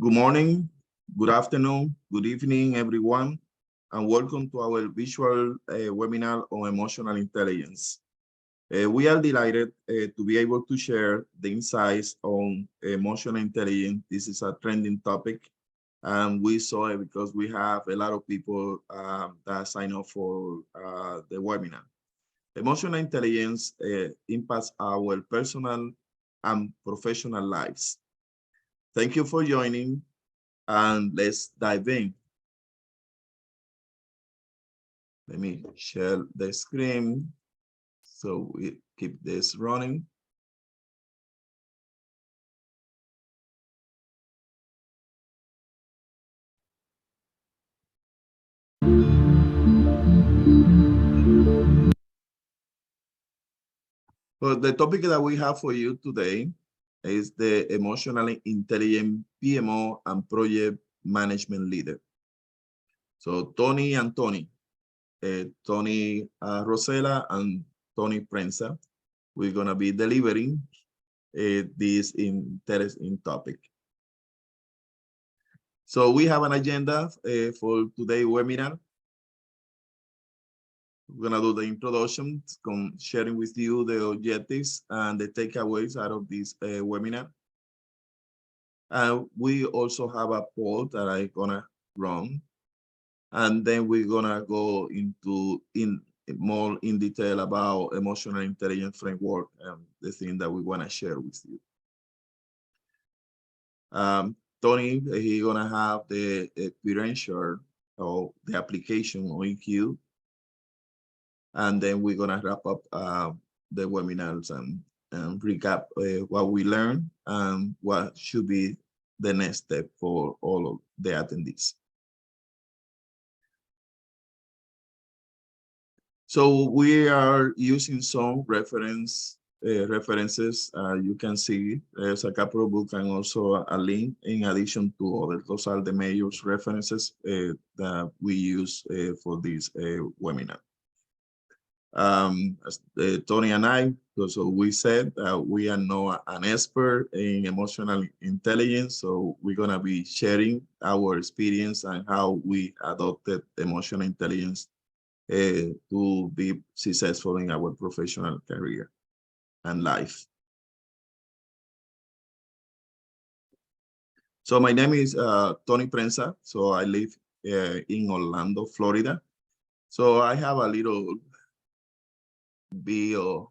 Good morning, good afternoon, good evening, everyone, and welcome to our visual webinar on emotional intelligence. We are delighted to be able to share the insights on emotional intelligence. This is a trending topic, and we saw it because we have a lot of people that sign up for the webinar. Emotional intelligence impacts our personal and professional lives. Thank you for joining, and let's dive in. Let me share the screen so we keep this running. Well, the topic that we have for you today is the emotionally intelligent PMO and project management leader. So Tony and Tony, Tony Rosella and Tony Prensa, we're gonna be delivering this interesting topic. So we have an agenda for today's webinar. We're gonna do the introduction, sharing with you the objectives and the takeaways out of this webinar. We also have a poll that I'm gonna run. And then we're gonna go into more in detail about emotional intelligence framework and the thing that we wanna share with you. Tony, he's gonna have the experiential of the application on EQ. And then we're gonna wrap up the webinars and recap what we learned and what should be the next step for all of the attendees. So we are using some references. You can see there's a couple of books and also a link in addition to others. Those are the major references that we use for this webinar. As Tony and I, so we said we are not an expert in emotional intelligence, so we're gonna be sharing our experience and how we adopted emotional intelligence to be successful in our professional career and life. So my name is Tony Prensa. So I live in Orlando, Florida. So I have a little bit of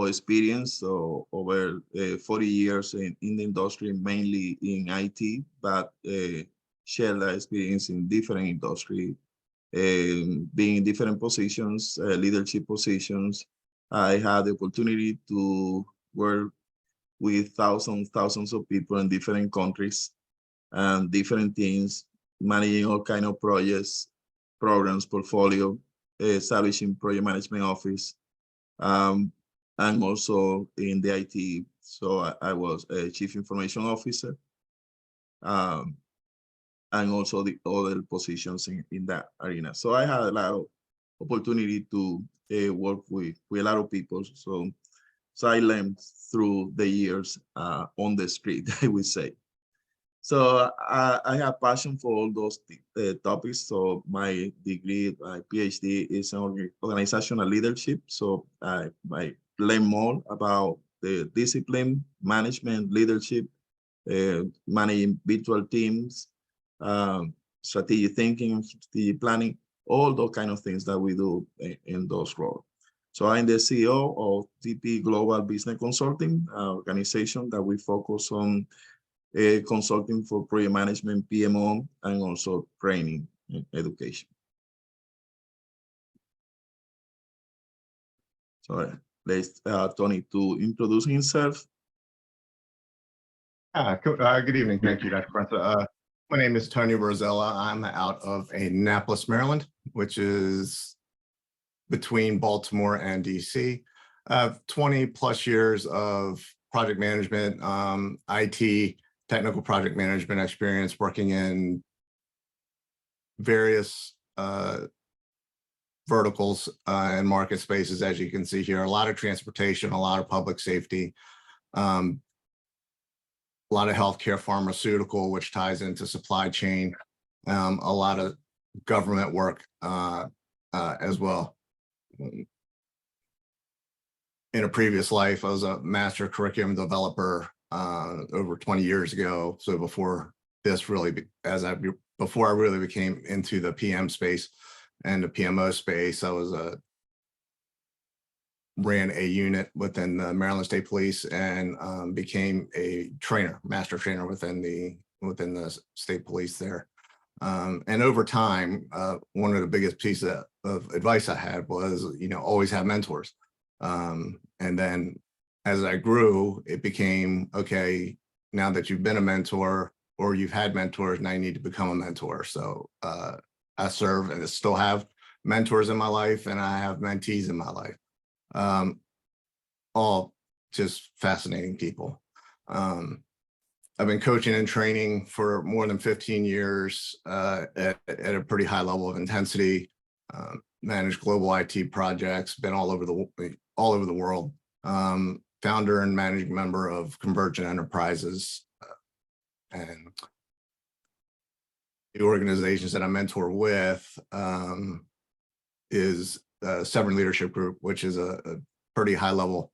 experience over 40 years in the industry, mainly in IT, but share that experience in different industry, being in different positions, leadership positions. I had the opportunity to work with thousands of people in different countries and different teams, managing all kind of projects, programs, portfolio, establishing project management office, and also in the IT. So I was a chief information officer, and also the other positions in that arena. So I had a lot of opportunity to work with a lot of people. So I learned through the years on the street, I would say. So I have passion for all those topics. So my degree, my PhD is in organizational leadership. So I learn more about the discipline, management, leadership, managing virtual teams, strategic thinking, strategic planning, all those kind of things that we do in those roles. So I'm the CEO of TP Global Business Consulting, organization that we focus on consulting for project management, PMO, and also training and education. So let's Tony to introduce himself. Good evening. Thank you, Dr. Prensa. My name is Tony Rosella. I'm out of Annapolis, Maryland, which is between Baltimore and DC. 20 plus years of project management, IT, technical project management experience, working in various verticals and market spaces, as you can see here. A lot of transportation, a lot of public safety. lot of healthcare, pharmaceutical, which ties into supply chain, a lot of government work as well. In a previous life, I was a master curriculum developer over 20 years ago. So before this really, before I really became into the PM space and the PMO space, I was ran a unit within the Maryland State Police and became a trainer, master trainer within the state police there. And over time, one of the biggest pieces of advice I had was, always have mentors. And then as I grew, it became, okay, now that you've been a mentor or you've had mentors, now you need to become a mentor. So I serve and still have mentors in my life, and I have mentees in my life. All just fascinating people. I've been coaching and training for more than 15 years at a pretty high level of intensity, managed global IT projects, been all over the world, founder and managing member of Convergent Enterprises, and the organizations that I mentor with is Severn Leadership Group, which is a pretty high level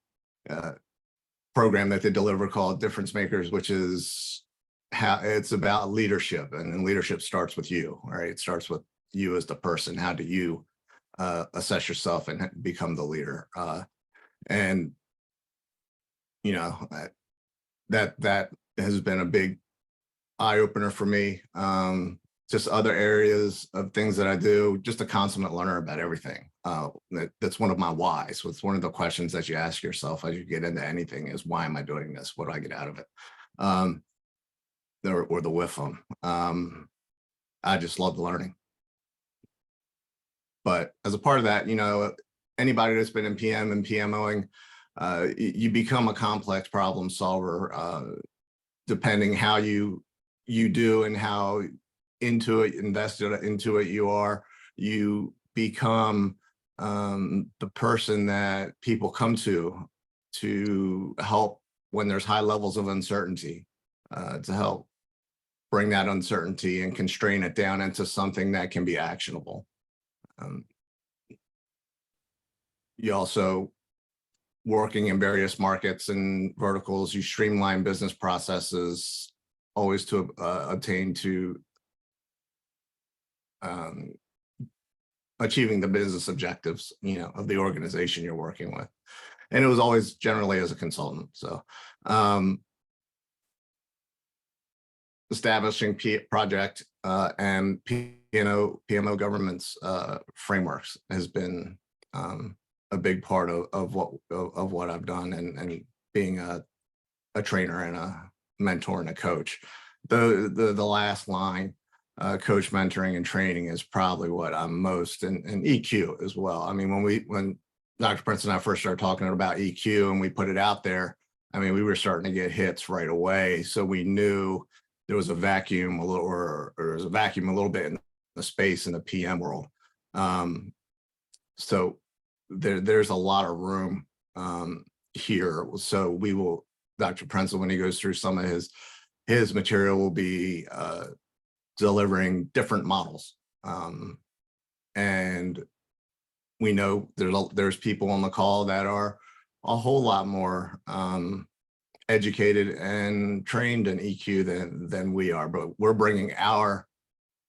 program that they deliver called Difference Makers, which is how it's about leadership, and leadership starts with you, right? It starts with you as the person. How do you assess yourself and become the leader? And that has been a big eye opener for me. Just other areas of things that I do, just a consummate learner about everything. That's one of my whys. So it's one of the questions that you ask yourself as you get into anything is, why am I doing this? What do I get out of it? Or the with them. I just love learning. But as a part of that, anybody that's been in PM and PMOing, you become a complex problem solver, depending how you do and how invested into it you are. You become the person that people come to help when there's high levels of uncertainty, to help bring that uncertainty and constrain it down into something that can be actionable. You also, working in various markets and verticals, you streamline business processes always to attain to achieving the business objectives, of the organization you're working with. And it was always generally as a consultant. So establishing project and PMO governance frameworks has been a big part of what I've done, and being a trainer and a mentor and a coach. The last line, coach, mentoring, and training, is probably what I'm most, and EQ as well. I mean, when Dr. Prince and I first started talking about EQ and we put it out there, I mean, we were starting to get hits right away. So we knew there was a vacuum or there was a vacuum a little bit in the space in the PM world. So there's a lot of room here. So we will, Dr. Prince, when he goes through some of his material, will be delivering different models. And we know there's people on the call that are a whole lot more educated and trained in EQ than we are, but we're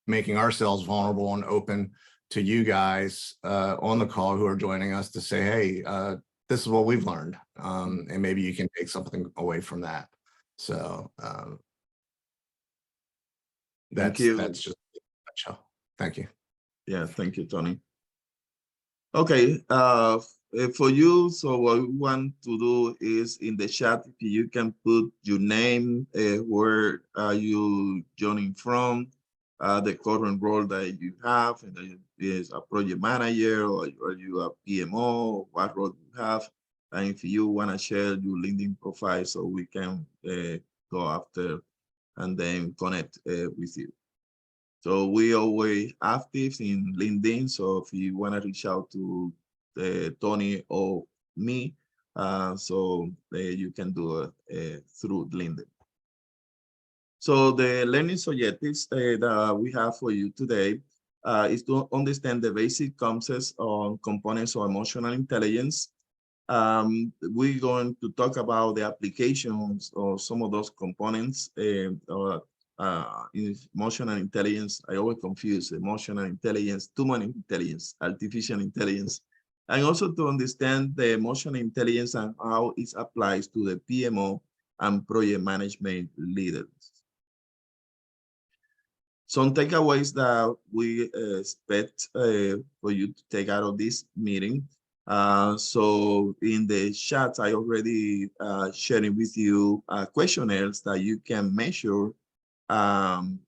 making ourselves vulnerable and open to you guys on the call who are joining us to say, hey, this is what we've learned, and maybe you can take something away from that. So that's just a nutshell. Thank you. Yeah, thank you, Tony. Okay, for you, so what we want to do is in the chat, if you can put your name, where are you joining from, the current role that you have, and is a project manager, or are you a PMO, what role you have, and if you want to share your LinkedIn profile so we can go after and then connect with you. So we always active in LinkedIn. So if you want to reach out to Tony or me, so you can do it through LinkedIn. So the learning objectives that we have for you today is to understand the basic concepts on components of emotional intelligence. We're going to talk about the applications of some of those components in emotional intelligence. I always confuse emotional intelligence, human intelligence, artificial intelligence, and also to understand the emotional intelligence and how it applies to the PMO and project management leaders. Some takeaways that we expect for you to take out of this meeting. So in the chat, I already sharing with you questionnaires that you can measure.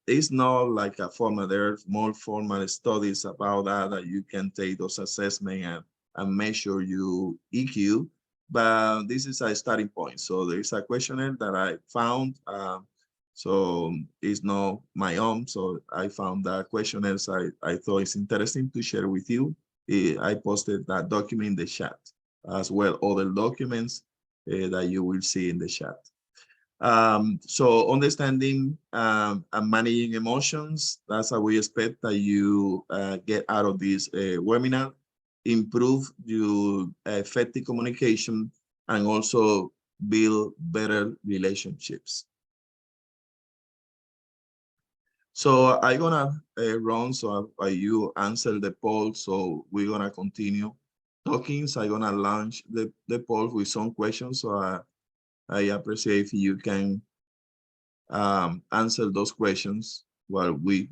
It's not like a formal, there's more formal studies about that you can take those assessments and measure your EQ. But this is a starting point. So there is a questionnaire that I found. So it's not my own. So I found that questionnaires I thought it's interesting to share with you. I posted that document in the chat, as well other documents that you will see in the chat. So understanding and managing emotions, that's how we expect that you get out of this webinar, improve your effective communication, and also build better relationships. So I'm gonna run, so you answer the poll. So we're gonna continue talking. So I'm gonna launch the poll with some questions. So I appreciate if you can answer those questions while we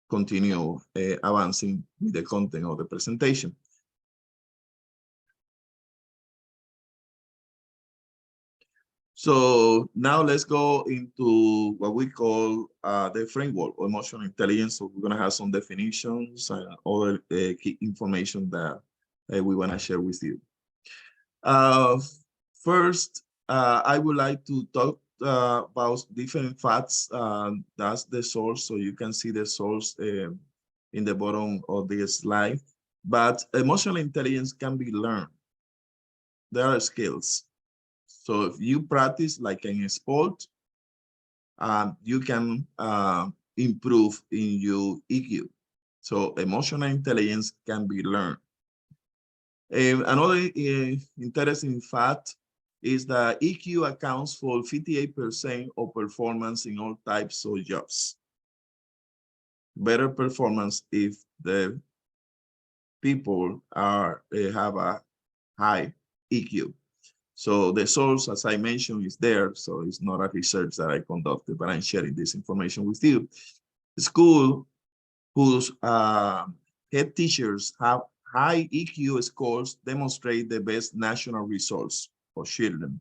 continue advancing with the content of the presentation. So now let's go into what we call the framework of emotional intelligence. So we're going to have some definitions and other key information that we want to share with you. First, I would like to talk about different facts. That's the source, so you can see the source in the bottom of the slide. But emotional intelligence can be learned. There are skills. So if you practice like in a sport, you can improve in your EQ. So emotional intelligence can be learned. Another interesting fact is that EQ accounts for 58% of performance in all types of jobs. Better performance if the people have a high EQ. So the source, as I mentioned, is there. So it's not a research that I conducted, but I'm sharing this information with you. School whose head teachers have high EQ scores demonstrate the best national results for children.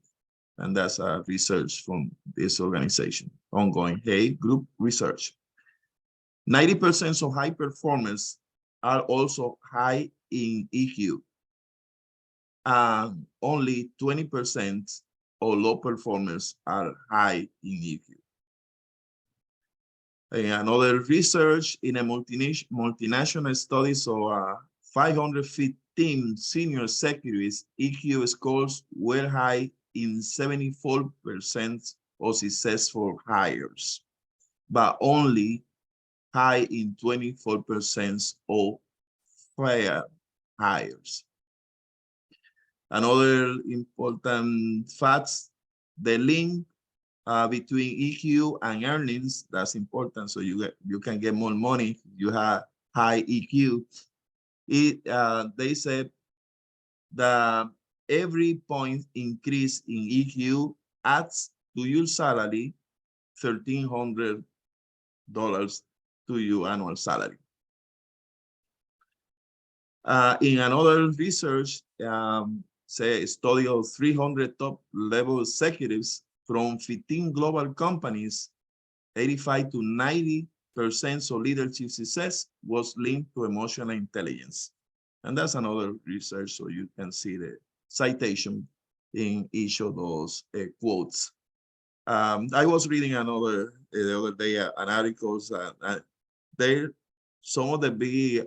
And that's a research from this organization, ongoing Hay Group research. 90% of high performers are also high in EQ. Only 20% of low performers are high in EQ. Another research in a multinational study, so 515 senior executives EQ scores were high in 74% of successful hires, but only high in 24% of failed hires. Another important facts, the link between EQ and earnings, that's important. So you can get more money if you have high EQ. They said that every point increase in EQ adds to your salary $1,300 to your annual salary. In another research, say a study of 300 top level executives from 15 global companies, 85 to 90% of leadership success was linked to emotional intelligence. And that's another research, so you can see the citation in each of those quotes. I was reading another the other day an articles there some of the big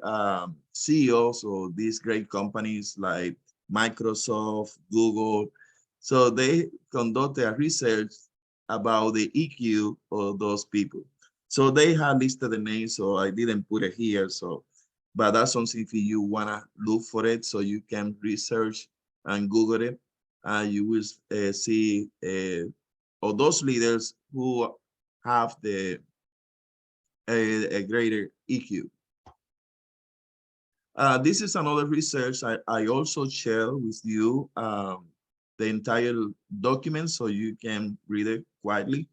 CEOs of these great companies like Microsoft, Google. So they conducted a research about the EQ of those people. So they have listed the names, so I didn't put it here. So, but that's something if you wanna look for it, so you can research and Google it, and you will see of those leaders who have a greater EQ. This is another research. I also share with you the entire document so you can read it quietly.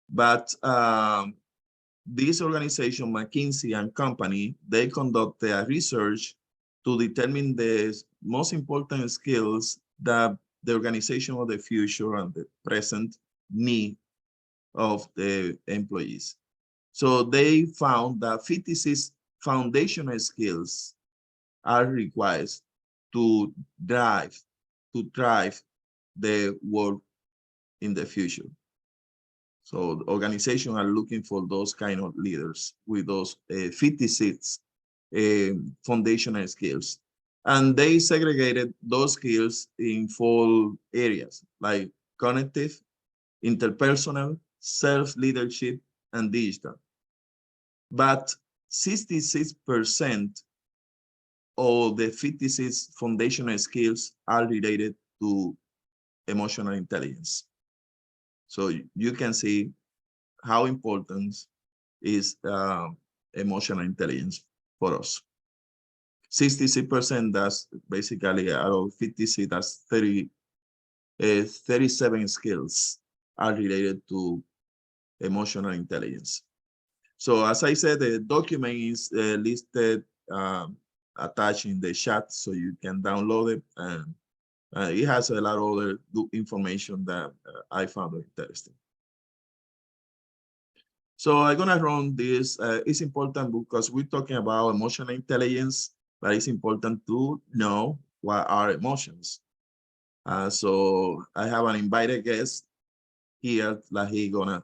But this organization, McKinsey and Company, they conducted a research to determine the most important skills that the organization of the future and the present need of the employees. So they found that 56 foundational skills are required to drive the work in the future. So the organizations are looking for those kind of leaders with those 56 foundational skills. And they segregated those skills in 4 areas, like cognitive, interpersonal, self-leadership, and digital. But 66% of the 56 foundational skills are related to emotional intelligence. So you can see how important is emotional intelligence for us. 66%, that's basically out of 56, that's 37 skills are related to emotional intelligence. So as I said, the document is listed attached in the chat, so you can download it, and it has a lot of other information that I found interesting. So I'm gonna run this. It's important because we're talking about emotional intelligence, but it's important to know what are emotions. So I have an invited guest here that he's gonna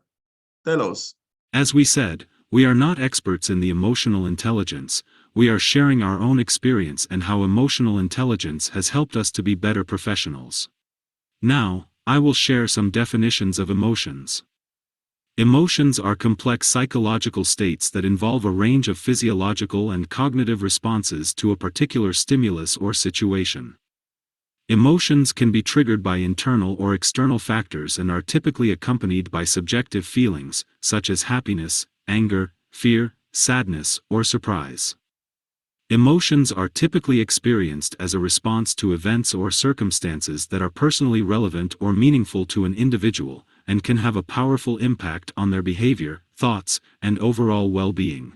tell us. As we said, we are not experts in the emotional intelligence, we are sharing our own experience and how emotional intelligence has helped us to be better professionals. Now, I will share some definitions of emotions. Emotions are complex psychological states that involve a range of physiological and cognitive responses to a particular stimulus or situation. Emotions can be triggered by internal or external factors and are typically accompanied by subjective feelings, such as happiness, anger, fear, sadness, or surprise. Emotions are typically experienced as a response to events or circumstances that are personally relevant or meaningful to an individual, and can have a powerful impact on their behavior, thoughts, and overall well-being.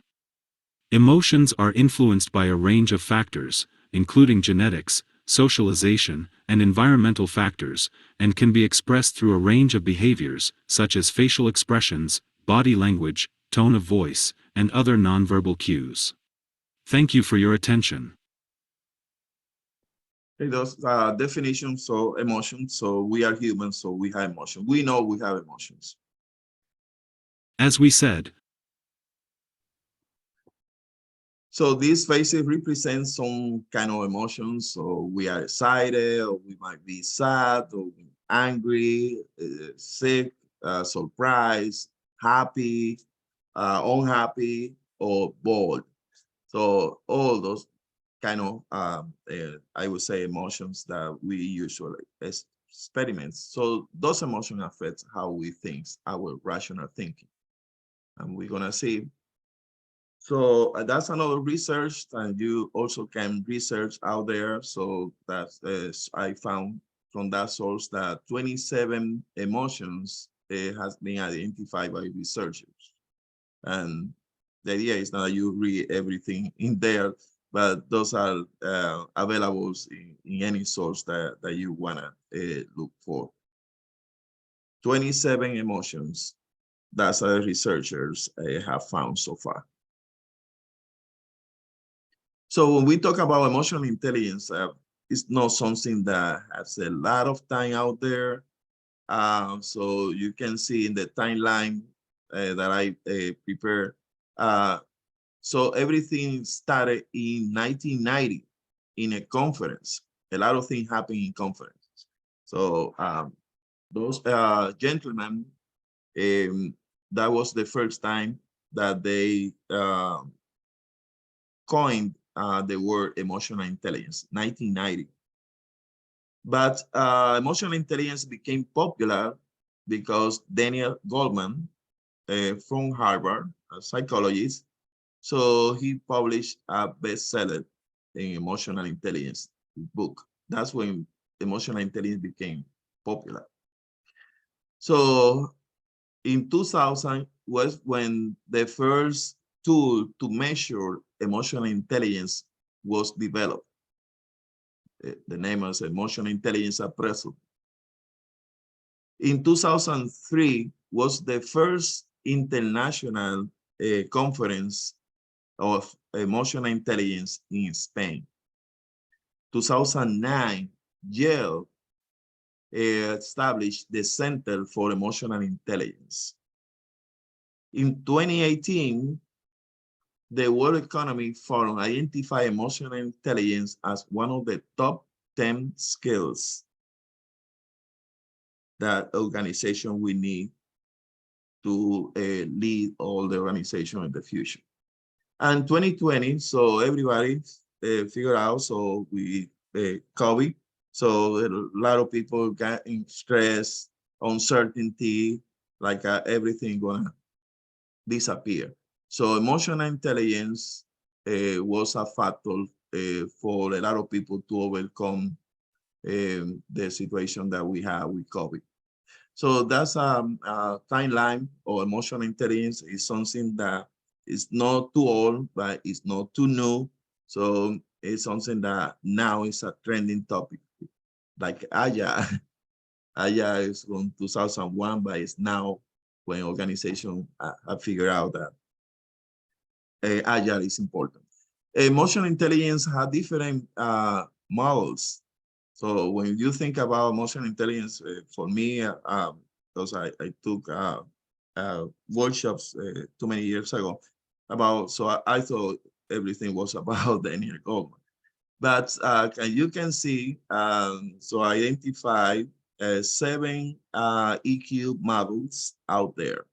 Emotions are influenced by a range of factors, including genetics, socialization, and environmental factors, and can be expressed through a range of behaviors, such as facial expressions, body language, tone of voice, and other nonverbal cues. Thank you for your attention. Those definitions of emotions. So we are humans, so we have emotions. We know we have emotions. As we said, so these faces represent some kind of emotions. So we are excited, or we might be sad, or angry, sick, surprised, happy, unhappy, or bored. So all those kind of, I would say, emotions that we usually experiment. So those emotions affect how we think, our rational thinking. And we're gonna see. So that's another research, and you also can research out there. So that's I found from that source that 27 emotions has been identified by researchers. And the idea is not that you read everything in there, but those are available in any source that you wanna look for. 27 emotions. That's what researchers have found so far. So when we talk about emotional intelligence, it's not something that has a lot of time out there. So you can see in the timeline that I prepared. So everything started in 1990 in a conference. A lot of things happen in conferences. So those gentlemen That was the first time that they coined the word emotional intelligence, 1990. But emotional intelligence became popular because Daniel Goleman from Harvard, a psychologist, so he published a bestseller in emotional intelligence book. That's when emotional intelligence became popular. So in 2000 was when the first tool to measure emotional intelligence was developed. The name is Emotional Intelligence Appraisal. In 2003 was the first international conference of emotional intelligence in Spain. 2009, Yale established the Center for Emotional Intelligence. In 2018, the World Economic Forum identified emotional intelligence as one of the top 10 skills that organization will need to lead all the organization in the future. And 2020, so everybody figured out, so we COVID, so a lot of people got in stress, uncertainty, like everything gonna disappear. So emotional intelligence was a factor for a lot of people to overcome the situation that we have with COVID. So that's a timeline of emotional intelligence is something that is not too old, but it's not too new. So it's something that now is a trending topic. Like Aya, Aya is from 2001, but it's now when organizations have figured out that Agile is important. Emotional intelligence has different models. So when you think about emotional intelligence, for me, because I took workshops too many years ago about, so I thought everything was about Daniel Goleman. But you can see, so I identified 7 EQ models out there.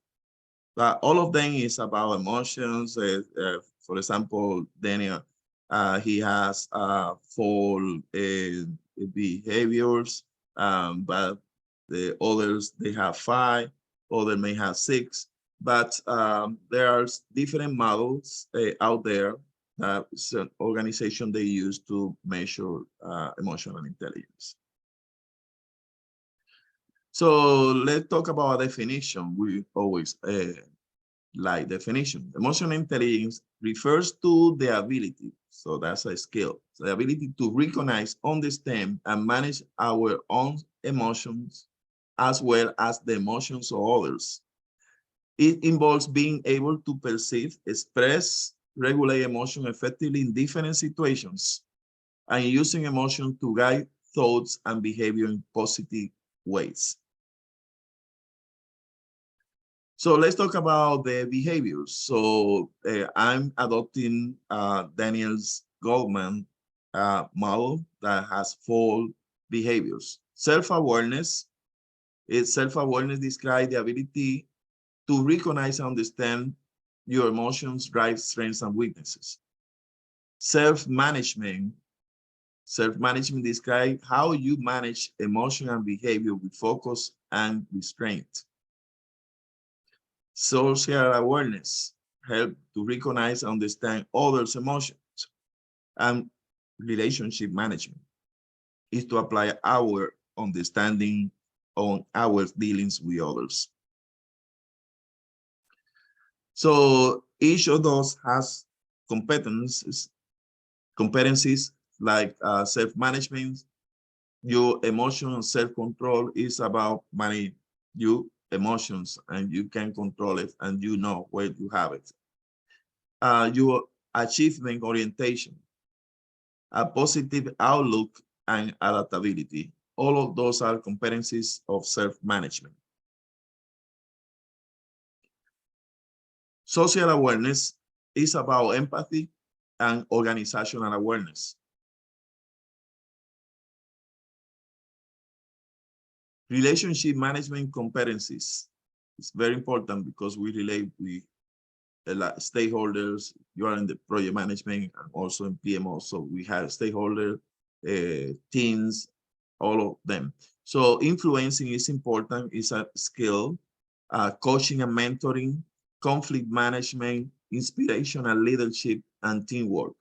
But all of them is about emotions. For example, Daniel, he has 4 behaviors, but the others, they have 5, others may have 6. But there are different models out there that an organization they use to measure emotional intelligence. So let's talk about a definition. We always like definition. Emotional intelligence refers to the ability, so that's a skill, the ability to recognize, understand, and manage our own emotions as well as the emotions of others. It involves being able to perceive, express, regulate emotion effectively in different situations, and using emotion to guide thoughts and behavior in positive ways. So let's talk about the behaviors. So I'm adopting Daniel's Goleman model that has 4 behaviors. Self-awareness. Self-awareness describes the ability to recognize and understand your emotions, drives, strengths, and weaknesses. Self-management. Self-management describes how you manage emotion and behavior with focus and restraint. Social awareness help to recognize and understand others' emotions. And relationship management is to apply our understanding on our dealings with others. So each of those has competencies like self-management. Your emotional self-control is about managing your emotions, and you can control it, and you know where you have it. Your achievement orientation, a positive outlook, and adaptability. All of those are competencies of self-management. Social awareness is about empathy and organizational awareness. Relationship management competencies It's very important because we relate with a lot stakeholders. You are in the project management and also in PMO. So we have stakeholder teams, all of them. So influencing is important, it's a skill. Coaching and mentoring, conflict management, inspirational leadership, and teamwork.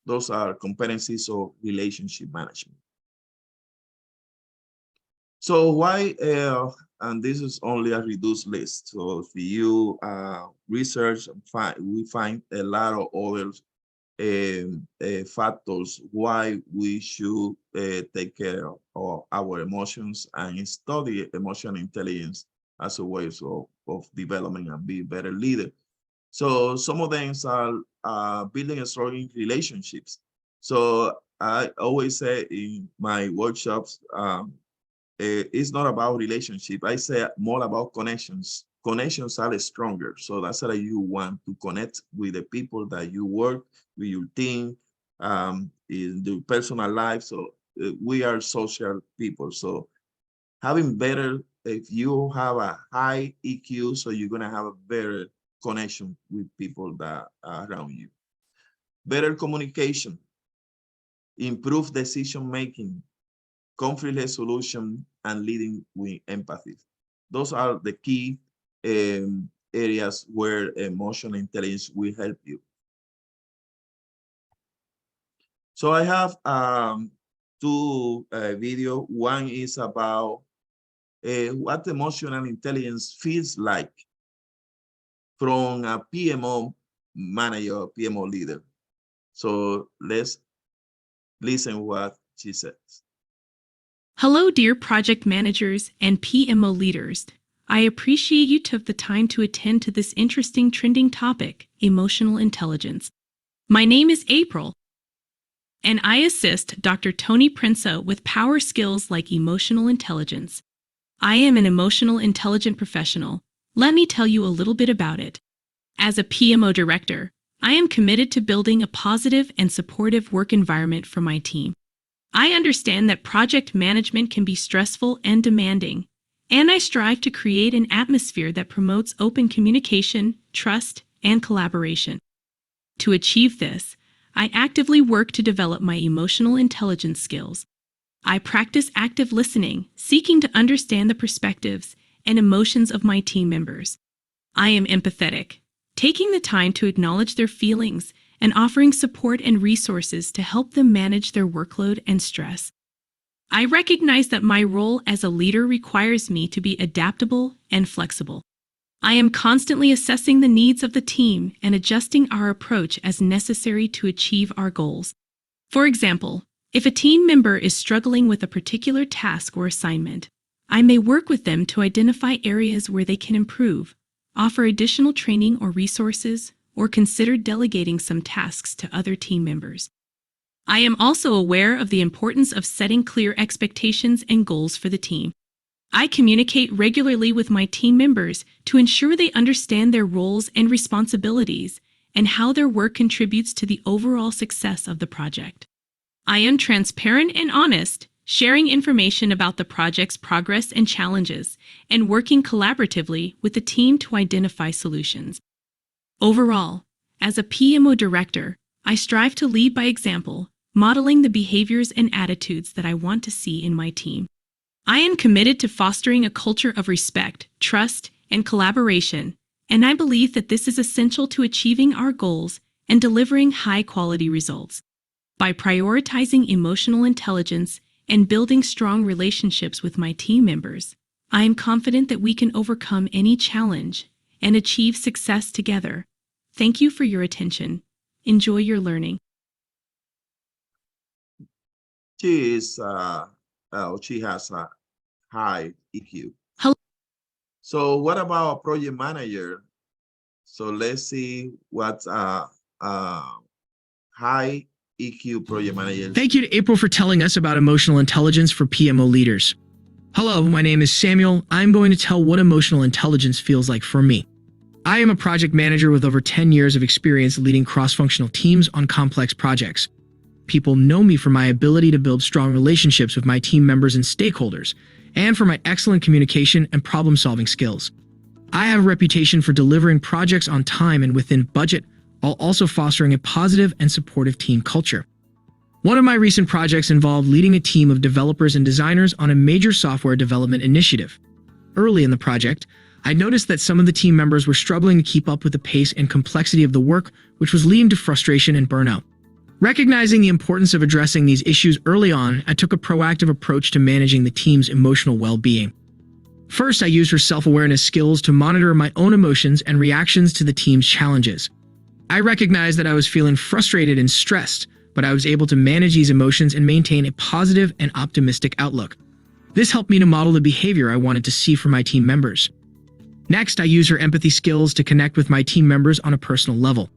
Those are competencies of relationship management. So why, and this is only a reduced list. So if you research, we find a lot of other factors why we should take care of our emotions and study emotional intelligence as a way of developing and be a better leader. So some of them are building strong relationships. So I always say in my workshops, it's not about relationship. I say more about connections. Connections are stronger. So that's why you want to connect with the people that you work with, your team, in the personal life. So we are social people. So having better, if you have a high EQ, so you're gonna have a better connection with people that are around you. Better communication, improve decision making, conflict resolution, and leading with empathy. Those are the key areas where emotional intelligence will help you. So I have two video. One is about what emotional intelligence feels like from a PMO manager, PMO leader. So let's listen what she says. Hello, dear project managers and PMO leaders. I appreciate you took the time to attend to this interesting trending topic, emotional intelligence. My name is April, and I assist Dr. Tony Prinsa with power skills like emotional intelligence. I am an emotional intelligent professional. Let me tell you a little bit about it. As a PMO director, I am committed to building a positive and supportive work environment for my team. I understand that project management can be stressful and demanding, and I strive to create an atmosphere that promotes open communication, trust, and collaboration. To achieve this, I actively work to develop my emotional intelligence skills. I practice active listening, seeking to understand the perspectives and emotions of my team members. I am empathetic, taking the time to acknowledge their feelings and offering support and resources to help them manage their workload and stress. I recognize that my role as a leader requires me to be adaptable and flexible. I am constantly assessing the needs of the team and adjusting our approach as necessary to achieve our goals. For example, if a team member is struggling with a particular task or assignment, I may work with them to identify areas where they can improve, offer additional training or resources, or consider delegating some tasks to other team members. I am also aware of the importance of setting clear expectations and goals for the team. I communicate regularly with my team members to ensure they understand their roles and responsibilities and how their work contributes to the overall success of the project. I am transparent and honest, sharing information about the project's progress and challenges, and working collaboratively with the team to identify solutions. Overall, as a PMO director, I strive to lead by example, modeling the behaviors and attitudes that I want to see in my team. I am committed to fostering a culture of respect, trust, and collaboration, and I believe that this is essential to achieving our goals and delivering high-quality results. By prioritizing emotional intelligence and building strong relationships with my team members, I am confident that we can overcome any challenge and achieve success together. Thank you for your attention. Enjoy your learning. She is, she has a high EQ. Hello. So what about a project manager? So let's see what high EQ project manager. Thank you to April for telling us about emotional intelligence for PMO leaders. Hello, my name is Samuel. I'm going to tell what emotional intelligence feels like for me. I am a project manager with over 10 years of experience leading cross-functional teams on complex projects. People know me for my ability to build strong relationships with my team members and stakeholders, and for my excellent communication and problem-solving skills. I have a reputation for delivering projects on time and within budget, while also fostering a positive and supportive team culture. One of my recent projects involved leading a team of developers and designers on a major software development initiative. Early in the project, I noticed that some of the team members were struggling to keep up with the pace and complexity of the work, which was leading to frustration and burnout. Recognizing the importance of addressing these issues early on, I took a proactive approach to managing the team's emotional well-being. First, I used her self-awareness skills to monitor my own emotions and reactions to the team's challenges. I recognized that I was feeling frustrated and stressed, but I was able to manage these emotions and maintain a positive and optimistic outlook. This helped me to model the behavior I wanted to see from my team members. Next, I used her empathy skills to connect with my team members on a personal level.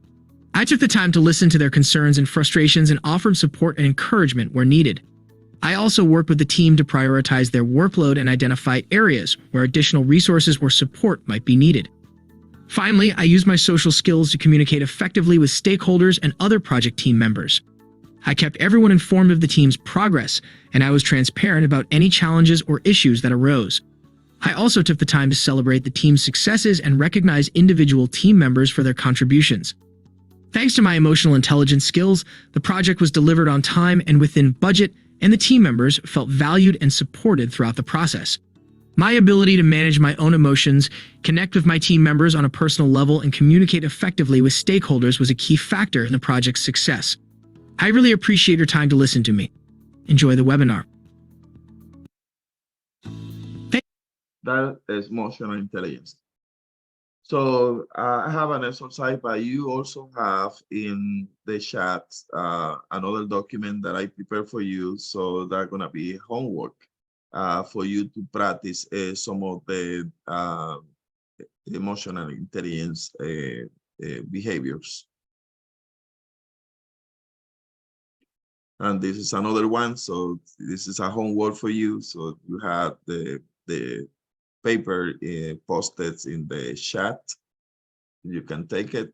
I took the time to listen to their concerns and frustrations and offered support and encouragement where needed. I also worked with the team to prioritize their workload and identify areas where additional resources or support might be needed. Finally, I used my social skills to communicate effectively with stakeholders and other project team members. I kept everyone informed of the team's progress, and I was transparent about any challenges or issues that arose. I also took the time to celebrate the team's successes and recognize individual team members for their contributions. Thanks to my emotional intelligence skills, the project was delivered on time and within budget, and the team members felt valued and supported throughout the process. My ability to manage my own emotions, connect with my team members on a personal level, and communicate effectively with stakeholders was a key factor in the project's success. I really appreciate your time to listen to me. Enjoy the webinar. That is emotional intelligence. So I have an exercise, but you also have in the chat another document that I prepared for you. So that's gonna be homework for you to practice some of the emotional intelligence behaviors. And this is another one. So this is a homework for you. So you have the paper posted in the chat. You can take it.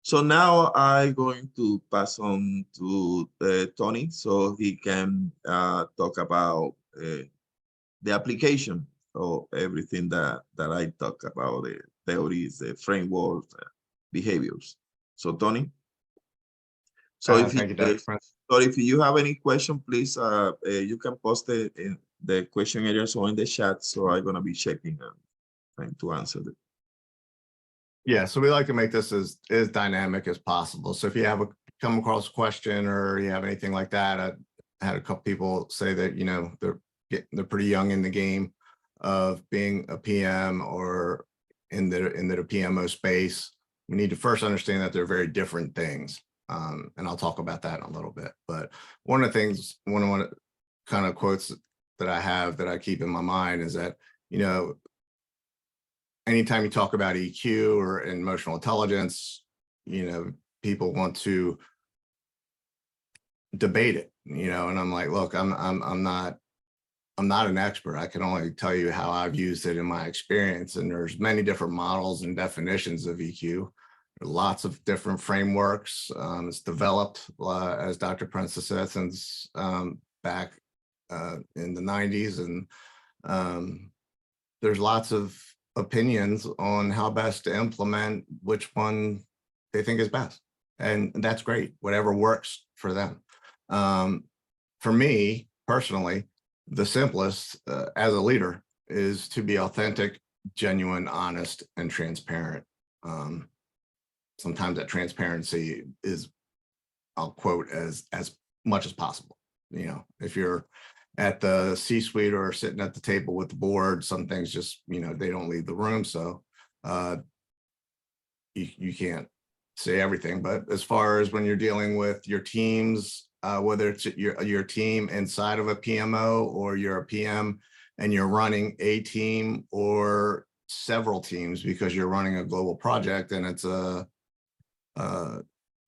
So now I'm going to pass on to Tony so he can talk about the application of everything that I talk about, the theories, the frameworks, behaviors. So Tony. So Thank you, Dr. Prince. if you have any question, please, you can post it in the question areas or in the chat. So I'm gonna be checking and trying to answer them. Yeah, so we like to make this as dynamic as possible. So if you have come across a question or you have anything like that, I had a couple people say that, you know, they're pretty young in the game of being a PM or in the PMO space. We need to first understand that they're very different things. And I'll talk about that in a little bit. But one of the things, one of the kind of quotes that I have that I keep in my mind is that, you know, anytime you talk about EQ or emotional intelligence, you know, people want to debate it, you know, and I'm like, look, I'm not an expert. I can only tell you how I've used it in my experience. And there's many different models and definitions of EQ. Lots of different frameworks. It's developed, as Dr. Prince said, since back in the 90s. And there's lots of opinions on how best to implement which one they think is best. And that's great, whatever works for them. For me, personally, the simplest as a leader is to be authentic, genuine, honest, and transparent. Sometimes that transparency is, I'll quote, as much as possible. You know, if you're at the C-suite or sitting at the table with the board, some things just, you know, they don't leave the room. So you can't say everything. But as far as when you're dealing with your teams, whether it's your team inside of a PMO or you're a PM and you're running a team or several teams because you're running a global project and it's a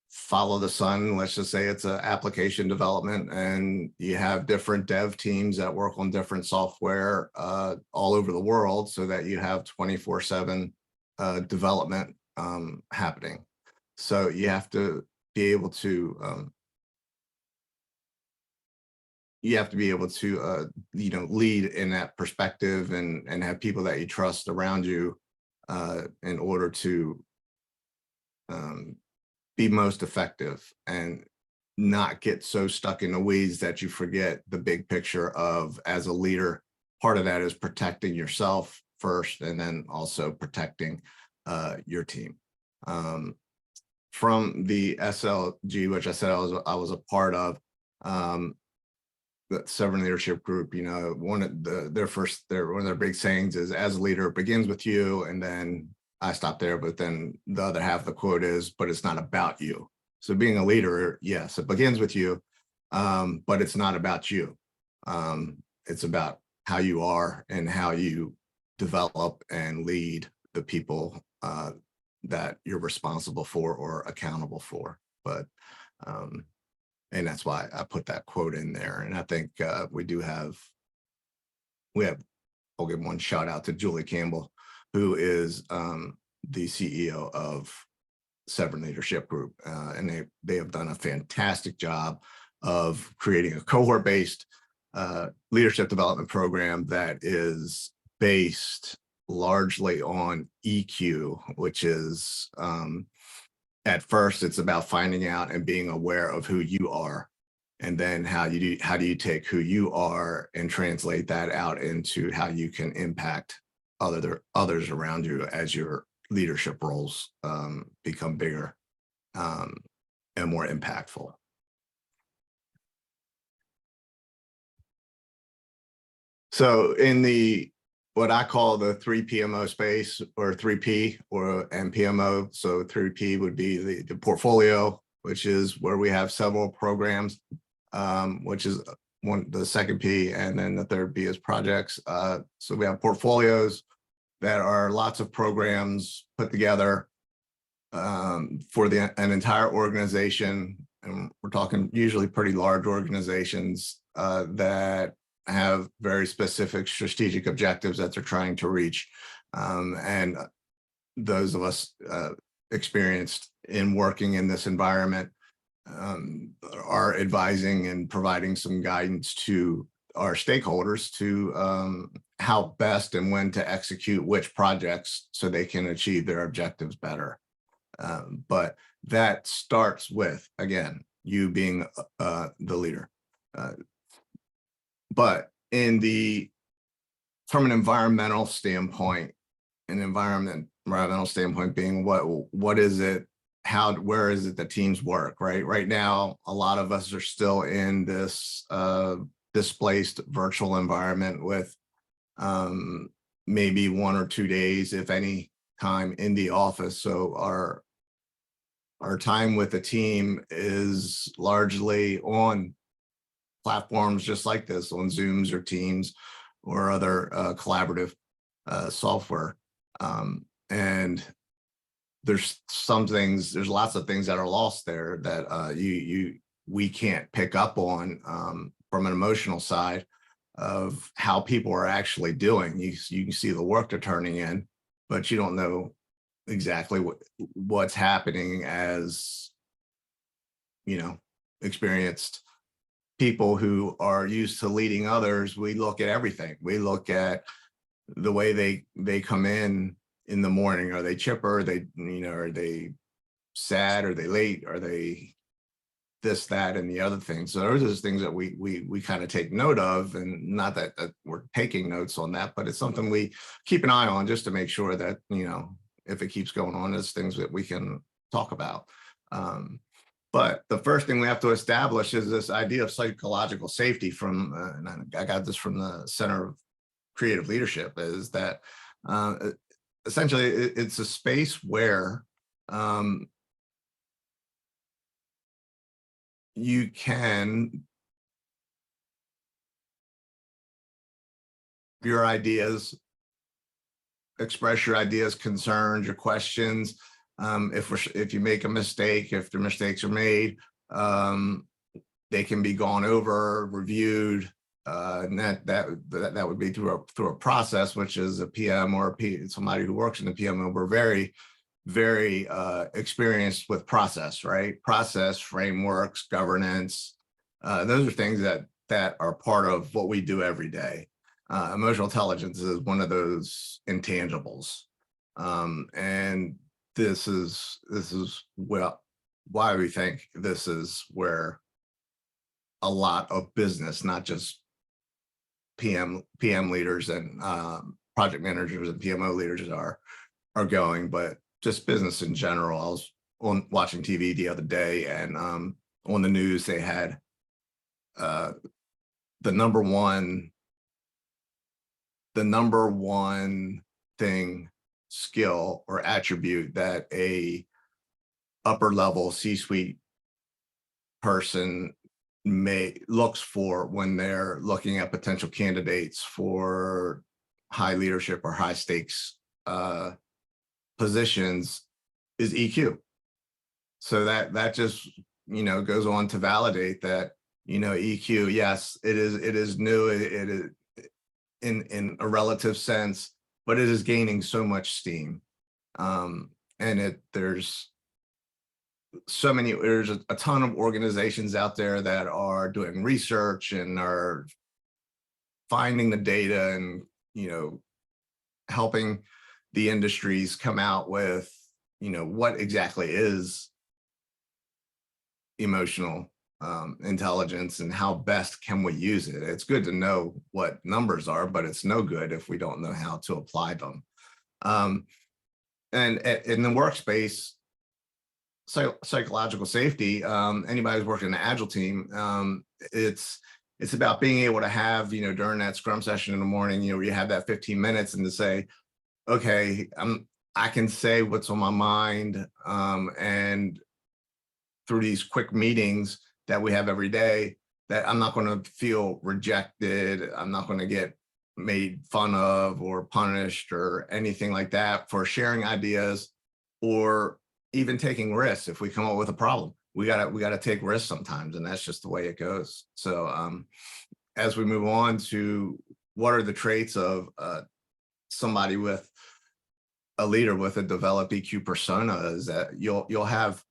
follow the sun, let's just say it's an application development and you have different dev teams that work on different software all over the world so that you have 24/7 development happening. So you have to be able to you have to be able to, lead in that perspective and have people that you trust around you in order to be most effective and not get so stuck in the weeds that you forget the big picture of, as a leader, part of that is protecting yourself first and then also protecting your team. From the SLG, which I said I was a part of, the Sovereign Leadership Group, one of their big sayings is, as a leader, it begins with you. And then I stopped there, but then the other half of the quote is, but it's not about you. So being a leader, yes, it begins with you, but it's not about you. It's about how you are and how you develop and lead the people that you're responsible for or accountable for. But and that's why I put that quote in there. And I think I'll give one shout out to Julie Campbell, who is the CEO of Sovereign Leadership Group. And they have done a fantastic job of creating a cohort-based leadership development program that is based largely on EQ, which is at first, it's about finding out and being aware of who you are. And then how do you take who you are and translate that out into how you can impact others around you as your leadership roles become bigger and more impactful. So in what I call the 3 PMO space, or 3P and PMO. So 3P would be the portfolio, which is where we have several programs, which is the second P, and then the third P is projects. So we have portfolios that are lots of programs put together for an entire organization. And we're talking usually pretty large organizations that have very specific strategic objectives that they're trying to reach. And those of us experienced in working in this environment are advising and providing some guidance to our stakeholders to how best and when to execute which projects so they can achieve their objectives better. But that starts with, again, you being the leader. But from an environmental standpoint, environmental standpoint being what is it, where is it that teams work, right? Right now, a lot of us are still in this displaced virtual environment with maybe 1 or 2 days, if any, time in the office. So our time with the team is largely on platforms just like this, on Zooms or Teams or other collaborative software. And there's lots of things that are lost there that we can't pick up on from an emotional side of how people are actually doing. You can see the work they're turning in, but you don't know exactly what's happening as, experienced people who are used to leading others. We look at everything. We look at the way they come in the morning. Are they chipper? Are they sad? Are they late? Are they this, that, and the other thing? So those are things that we kind of take note of, and not that we're taking notes on that, but it's something we keep an eye on just to make sure that, if it keeps going on, there's things that we can talk about. But the first thing we have to establish is this idea of psychological safety from, and I got this from the Center of Creative Leadership, is that essentially it's a space where you can your ideas, express your ideas, concerns, your questions. If you make a mistake, if the mistakes are made, they can be gone over, reviewed, and that would be through a process, which is a PM or somebody who works in the PMO. We're very, very experienced with process, right? Process, frameworks, governance. Those are things that that are part of what we do every day. Emotional intelligence is one of those intangibles. And this is why we think this is where a lot of business, not just PM leaders and project managers and PMO leaders are going, but just business in general. I was watching TV the other day, and on the news they had the number one skill or attribute that a upper level C-suite person looks for when they're looking at potential candidates for high leadership or high stakes positions is EQ. So that just, goes on to validate that, EQ, yes, it is new, it is in a relative sense, but it is gaining so much steam. And there's a ton of organizations out there that are doing research and are finding the data and, helping the industries come out with, what exactly is emotional intelligence and how best can we use it. It's good to know what numbers are, but it's no good if we don't know how to apply them. And in the workspace, psychological safety, anybody who's working in an agile team, it's about being able to have, during that scrum session in the morning, where you have that 15 minutes and to say, okay, I can say what's on my mind, and through these quick meetings that we have every day, that I'm not going to feel rejected. I'm not going to get made fun of or punished or anything like that for sharing ideas or even taking risks. If we come up with a problem, we gotta take risks sometimes, and that's just the way it goes. So as we move on to what are the traits of somebody with a leader with a developed EQ persona, is that you'll have,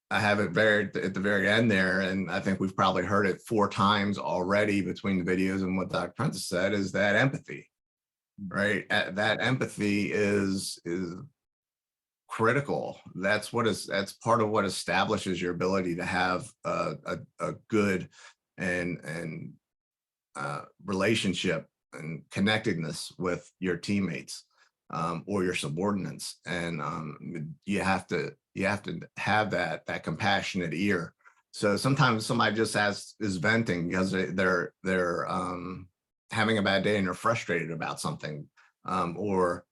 I have it varied at the very end there, and I think we've probably heard it 4 times already between the videos and what Dr. Prentice said, is that empathy, right? That empathy is critical. That's part of what establishes your ability to have a good and relationship and connectedness with your teammates or your subordinates. And you have to have that compassionate ear. So sometimes somebody just is venting because they're having a bad day and they're frustrated about something, or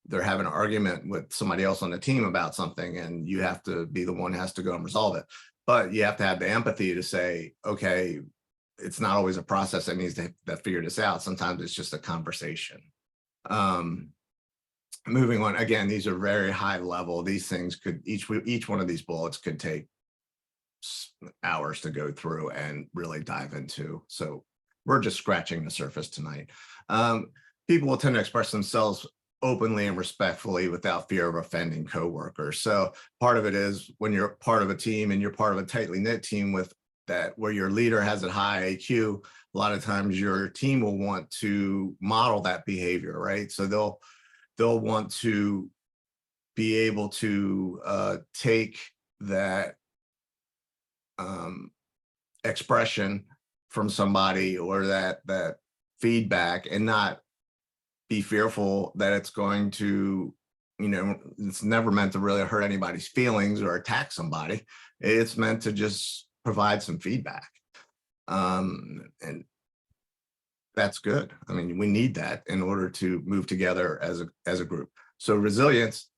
they're having an argument with somebody else on the team about something, and you have to be the one who has to go and resolve it. But you have to have the empathy to say, okay, it's not always a process that needs to figure this out. Sometimes it's just a conversation. Moving on, again, these are very high level. These things could, each one of these bullets could take hours to go through and really dive into. So we're just scratching the surface tonight. People will tend to express themselves openly and respectfully without fear of offending coworkers. So part of it is when you're part of a team and you're part of a tightly knit team with that, where your leader has a high IQ, a lot of times your team will want to model that behavior, right? So they'll want to be able to take that expression from somebody or that feedback and not be fearful that it's going to, it's never meant to really hurt anybody's feelings or attack somebody. It's meant to just provide some feedback. And that's good. I mean, we need that in order to move together as a group. So resilience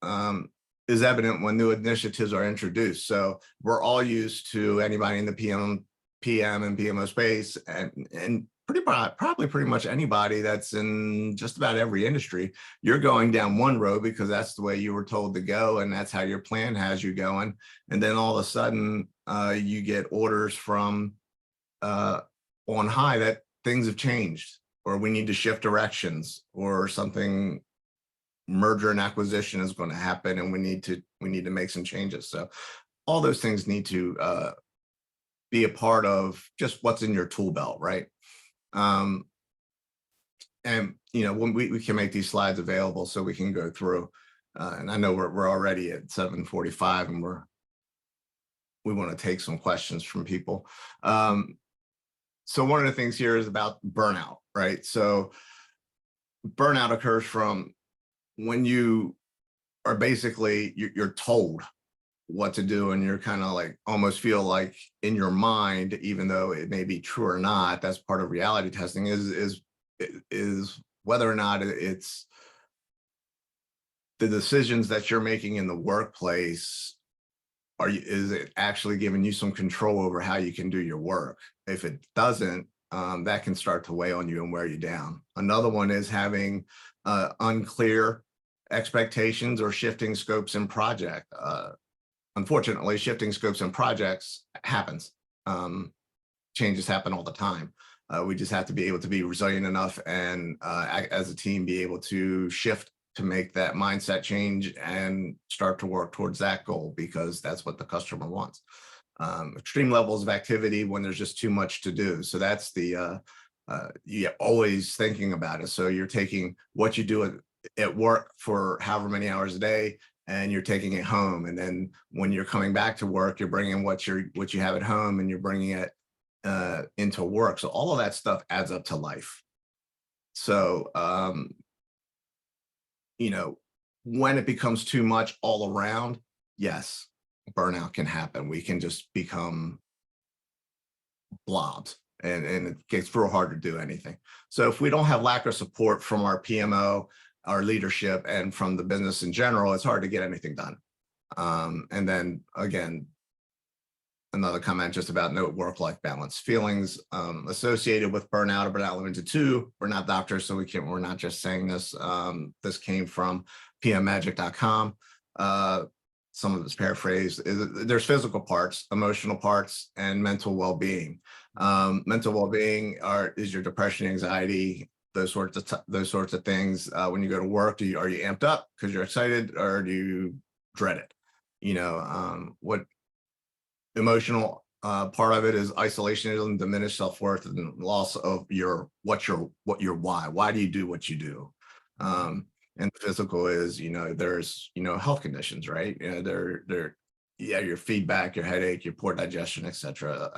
is evident when new initiatives are introduced. So we're all used to, anybody in the PM and PMO space, and probably pretty much anybody that's in just about every industry, you're going down one road because that's the way you were told to go, and that's how your plan has you going. And then all of a sudden, you get orders from on high that things have changed, or we need to shift directions, or something, merger and acquisition is going to happen, and we need to make some changes. So all those things need to be a part of just what's in your tool belt, right? And when we can make these slides available so we can go through. And I know we're already at 7:45, and we want to take some questions from people. So one of the things here is about burnout, right? So burnout occurs from when you are basically you're told what to do, and you're kind of like almost feel like in your mind, even though it may be true or not, that's part of reality testing is whether or not it's the decisions that you're making in the workplace. Is it actually giving you some control over how you can do your work? If it doesn't, that can start to weigh on you and wear you down. Another one is having unclear expectations or shifting scopes in project. Unfortunately, shifting scopes and projects happens. Changes happen all the time. We just have to be able to be resilient enough and as a team be able to shift to make that mindset change and start to work towards that goal, because that's what the customer wants. Extreme levels of activity when there's just too much to do. So that's the you're always thinking about it. So you're taking what you do at work for however many hours a day, and you're taking it home. And then when you're coming back to work, you're bringing what you have at home, and you're bringing it into work. So all of that stuff adds up to life. So, when it becomes too much all around, yes, burnout can happen. We can just become blobs, and it gets real hard to do anything. So if we don't have lack of support from our PMO, our leadership, and from the business in general, it's hard to get anything done. And then again, another comment just about no work-life balance. Feelings associated with burnout are not limited to. We're not doctors, so we're not just saying this. This came from pmmagic.com. Some of it's paraphrased. There's physical parts, emotional parts, and mental well-being. Mental well-being is your depression, anxiety, those sorts of things. When you go to work, are you amped up because you're excited, or do you dread it? What emotional part of it is isolationism, diminished self-worth, and loss of what your why. Why do you do what you do? And the physical is, there's, health conditions, right? Your feedback, your headache, your poor digestion, etc.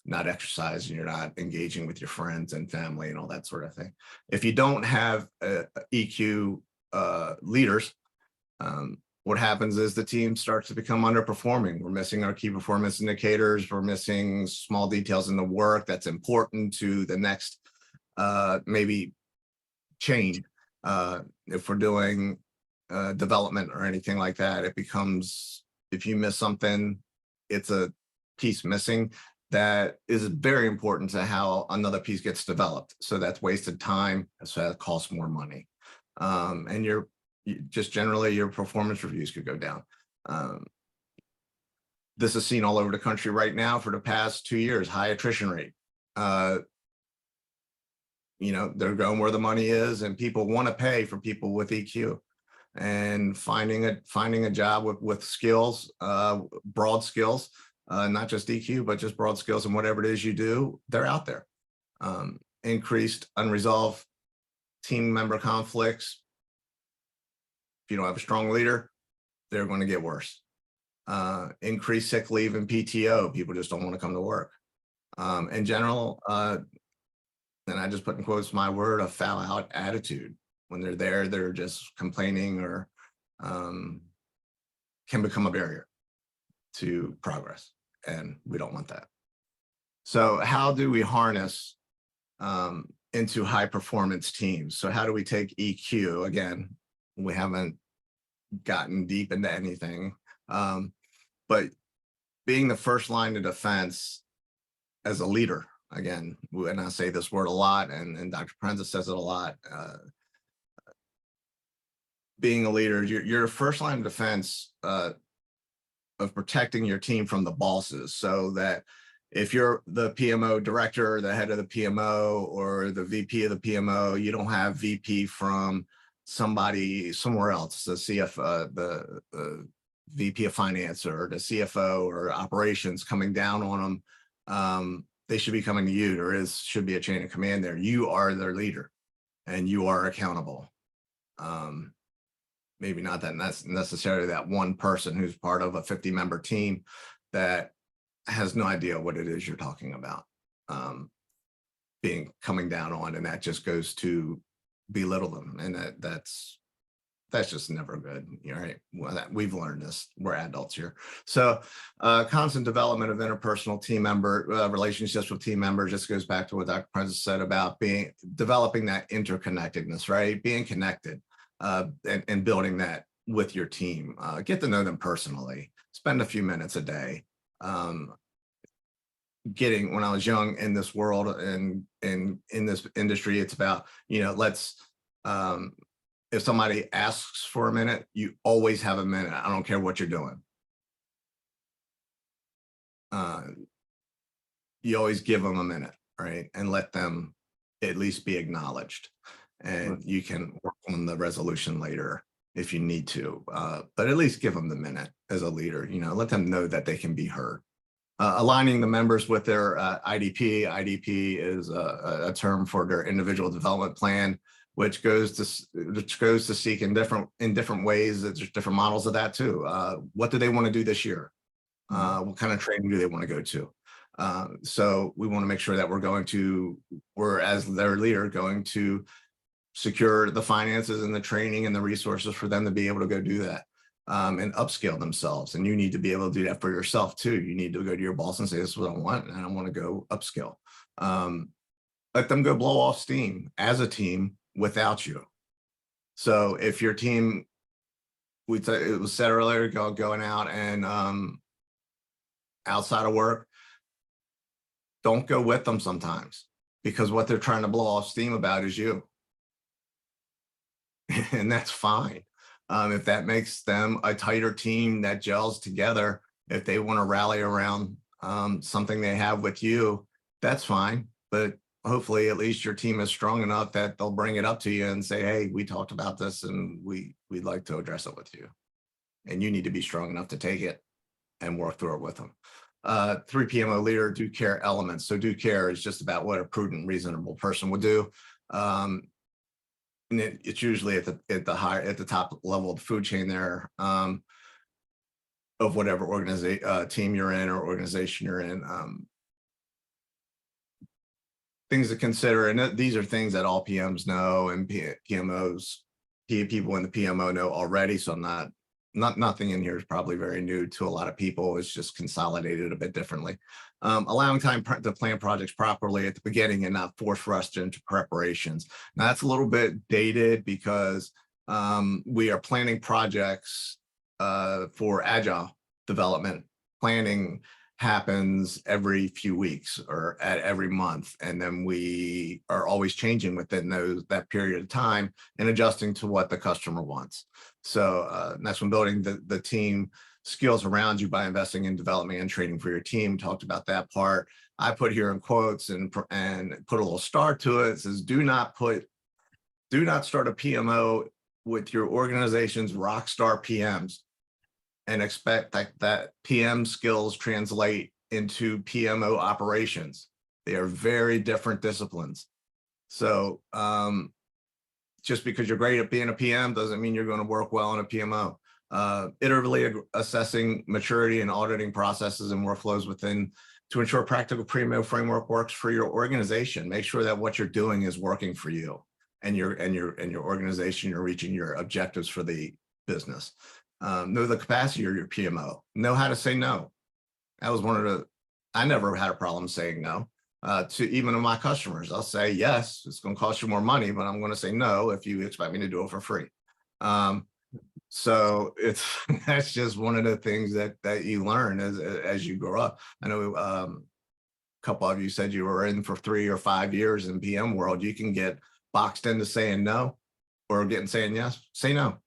Not exercising, you're not engaging with your friends and family and all that sort of thing. If you don't have EQ leaders, what happens is the team starts to become underperforming. We're missing our key performance indicators. We're missing small details in the work that's important to the next maybe change. If we're doing development or anything like that, it becomes, if you miss something, it's a piece missing that is very important to how another piece gets developed. So that's wasted time. So that costs more money. And just generally your performance reviews could go down. This is seen all over the country right now for the past 2 years, high attrition rate. They're going where the money is, and people want to pay for people with EQ. And finding a job with skills, broad skills, not just EQ, but just broad skills and whatever it is you do, they're out there. Increased unresolved team member conflicts. If you don't have a strong leader, they're going to get worse. Increased sick leave and PTO. People just don't want to come to work. In general, and I just put in quotes my word, a foul out attitude. When they're there, they're just complaining or can become a barrier to progress. And we don't want that. So how do we harness into high performance teams? So how do we take EQ? Again, we haven't gotten deep into anything, but being the first line of defense as a leader, again, and I say this word a lot, and Dr. Prenza says it a lot, being a leader, you're first line of defense of protecting your team from the bosses, so that if you're the PMO director, or the head of the PMO, or the VP of the PMO, you don't have VP from somebody somewhere else, the CFO, the VP of finance, or the CFO or operations coming down on them they should be coming to you. Should be a chain of command there. You are their leader and you are accountable. Maybe not that necessarily that one person who's part of a 50-member team that has no idea what it is you're talking about, coming down on, and that just goes to belittle them, and that's just never good. Right? Well, we've learned this. We're adults here. So constant development of interpersonal team member relationships with team members just goes back to what Dr. Prentice said about developing that interconnectedness, right? Being connected and building that with your team. Get to know them personally. Spend a few minutes a day. When I was young in this world and in this industry, it's about, if somebody asks for a minute, you always have a minute. I don't care what you're doing. You always give them a minute, right? And let them at least be acknowledged. And you can work on the resolution later if you need to, but at least give them the minute as a leader, let them know that they can be heard. Aligning the members with their IDP. IDP is a term for their individual development plan, which goes to seek in different ways. There's different models of that too. What do they want to do this year? What kind of training do they want to go to? So we want to make sure that we're as their leader going to secure the finances and the training and the resources for them to be able to go do that and upscale themselves. And you need to be able to do that for yourself too. You need to go to your boss and say, this is what I want, and I want to go upskill. Let them go blow off steam as a team without you. So if your team, it was said earlier, going out and outside of work, don't go with them sometimes, because what they're trying to blow off steam about is you. And that's fine. If that makes them a tighter team that gels together, if they want to rally around something they have with you, that's fine. But hopefully at least your team is strong enough that they'll bring it up to you and say, hey, we talked about this and we'd like to address it with you. And you need to be strong enough to take it and work through it with them. 3 PMO leader, do care elements. So do care is just about what a prudent, reasonable person would do. And it's usually at the top level of the food chain there, of whatever team you're in or organization you're in. Things to consider, and these are things that all PMs know and PMOs, people in the PMO know already. So nothing in here is probably very new to a lot of people. It's just consolidated a bit differently. Allowing time to plan projects properly at the beginning and not force rush into preparations. Now that's a little bit dated because we are planning projects for agile development. Planning happens every few weeks or at every month, and then we are always changing within that period of time and adjusting to what the customer wants. So that's when building the team skills around you by investing in development and training for your team. Talked about that part. I put here in quotes and put a little star to it. It says, do not start a PMO with your organization's rock star PMs and expect that PM skills translate into PMO operations. They are very different disciplines. So just because you're great at being a PM doesn't mean you're going to work well in a PMO. Iteratively assessing maturity and auditing processes and workflows to ensure practical PMO framework works for your organization. Make sure that what you're doing is working for you and your organization. You're reaching your objectives for the business. Know the capacity of your PMO. Know how to say no. That was I never had a problem saying no to even my customers. I'll say, yes, it's going to cost you more money, but I'm going to say no if you expect me to do it for free. So that's just one of the things that you learn as you grow up. I know a couple of you said you were in for 3 or 5 years in PM world. You can get boxed into saying no or saying yes. Say no.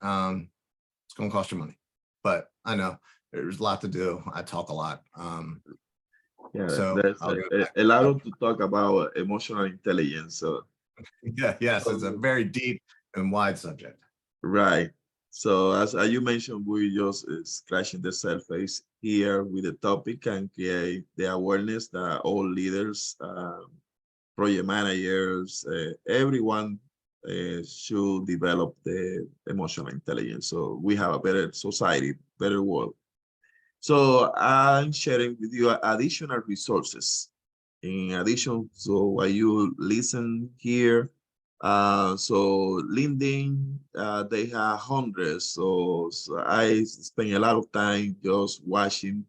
It's going to cost you money, but I know there's a lot to do. I talk a lot. Yeah, so there's a lot to talk about emotional intelligence. So yes, it's a very deep and wide subject. Right. So as you mentioned, we just scratching the surface. here with the topic and create the awareness that all leaders, project managers, everyone should develop the emotional intelligence. So we have a better society, better world. So I'm sharing with you additional resources. In addition to what you listen here, so LinkedIn, they have hundreds. So I spend a lot of time just watching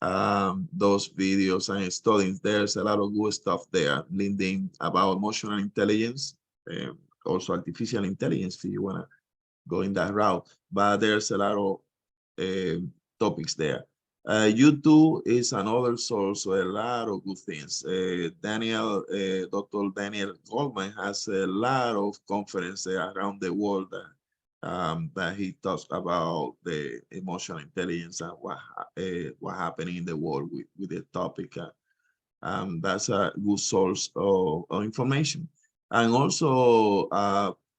those videos and studying. There's a lot of good stuff there. LinkedIn about emotional intelligence, also artificial intelligence if you want to go in that route. But there's a lot of topics there. YouTube is another source of a lot of good things. Dr. Daniel Goldman has a lot of conferences around the world that he talks about the emotional intelligence and what happening in the world with the topic. That's a good source of information. And also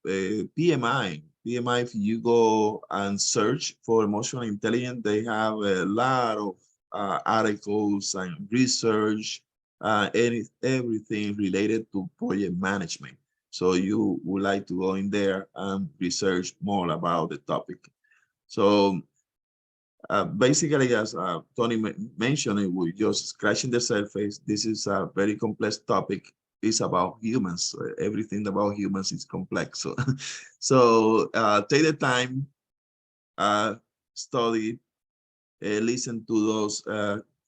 PMI. PMI, if you go and search for emotional intelligence, they have a lot of articles and research, everything related to project management. So you would like to go in there and research more about the topic. So basically, as Tony mentioned, we're just scratching the surface. This is a very complex topic. It's about humans. Everything about humans is complex. So, take the time, study, listen to those,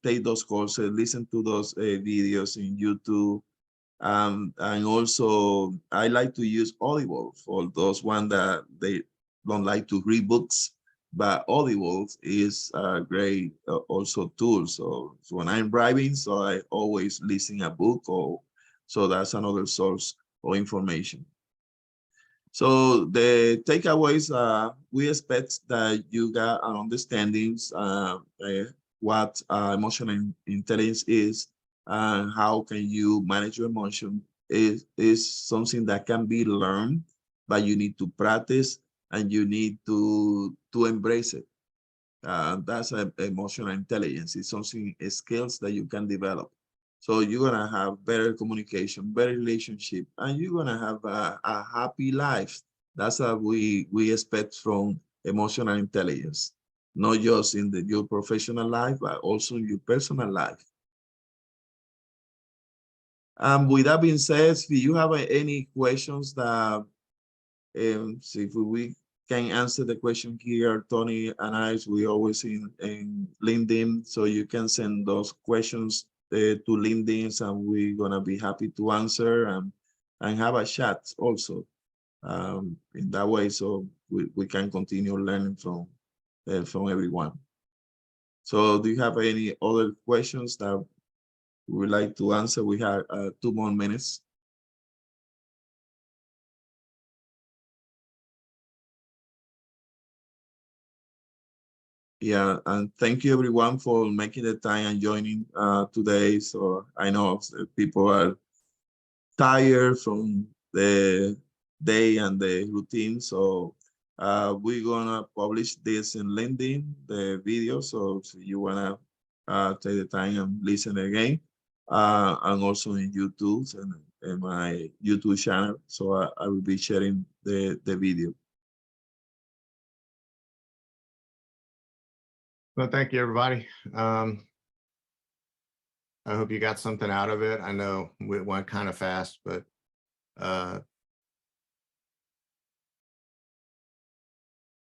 take those courses, listen to those videos in YouTube. And also, I like to use Audible for those one that they don't like to read books, but Audible is a great also tool. So when I'm driving, so I always listen a book, or so that's another source of information. So the takeaways, we expect that you got an understanding what emotional intelligence is and how can you manage your emotion is something that can be learned, but you need to practice and you need to embrace it. That's emotional intelligence. It's something, skills that you can develop. So you're gonna have better communication, better relationship, and you're gonna have a happy life. That's what we expect from emotional intelligence, not just in your professional life, but also in your personal life. With that being said, if you have any questions that see if we can answer the question here, Tony and I, we always in LinkedIn, so you can send those questions to LinkedIn, and we're gonna be happy to answer and have a chat also in that way, so we can continue learning from everyone. So do you have any other questions that we would like to answer? We have 2 more minutes. Yeah, and thank you everyone for making the time and joining today. So I know people are tired from the day and the routine. So we're gonna publish this in LinkedIn, the video. So if you wanna take the time and listen again, and also in YouTube and my YouTube channel. So I will be sharing the video. Well, thank you, everybody. I hope you got something out of it. I know it went kind of fast, but Dr.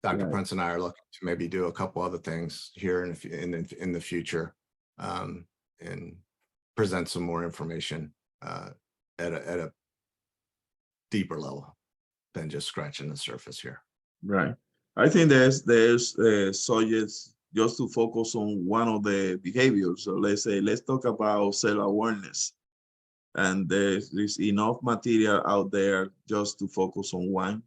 Right. Prince and I are looking to maybe do a couple other things here in the future, and present some more information at a deeper level than just scratching the surface here. Right. I think there's subjects just to focus on one of the behaviors. So let's talk about self-awareness. And there's enough material out there just to focus on one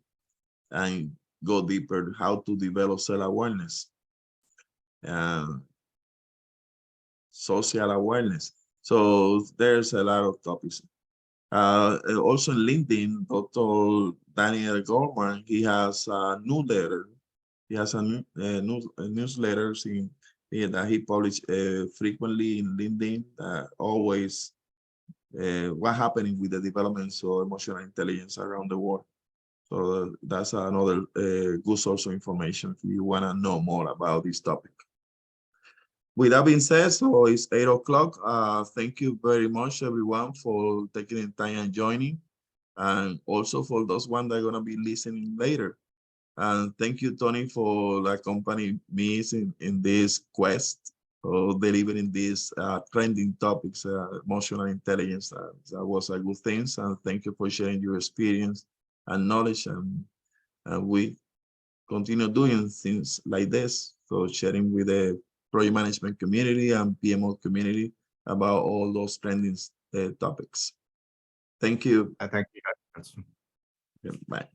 and go deeper how to develop self-awareness. Social awareness. So there's a lot of topics. Also in LinkedIn, Dr. Daniel Goldman, he has a newsletter. He has a newsletters that he published frequently in LinkedIn. Always what happening with the developments of emotional intelligence around the world. So that's another good source of information if you want to know more about this topic. With that being said, so it's 8 o'clock. Thank you very much, everyone, for taking the time and joining. And also for those ones that are going to be listening later. And thank you, Tony, for accompanying me in this quest of delivering these trending topics, emotional intelligence. That was a good thing. And thank you for sharing your experience and knowledge. And we continue doing things like this. So sharing with the project management community and PMO community about all those trending topics. Thank you. I thank you. Bye.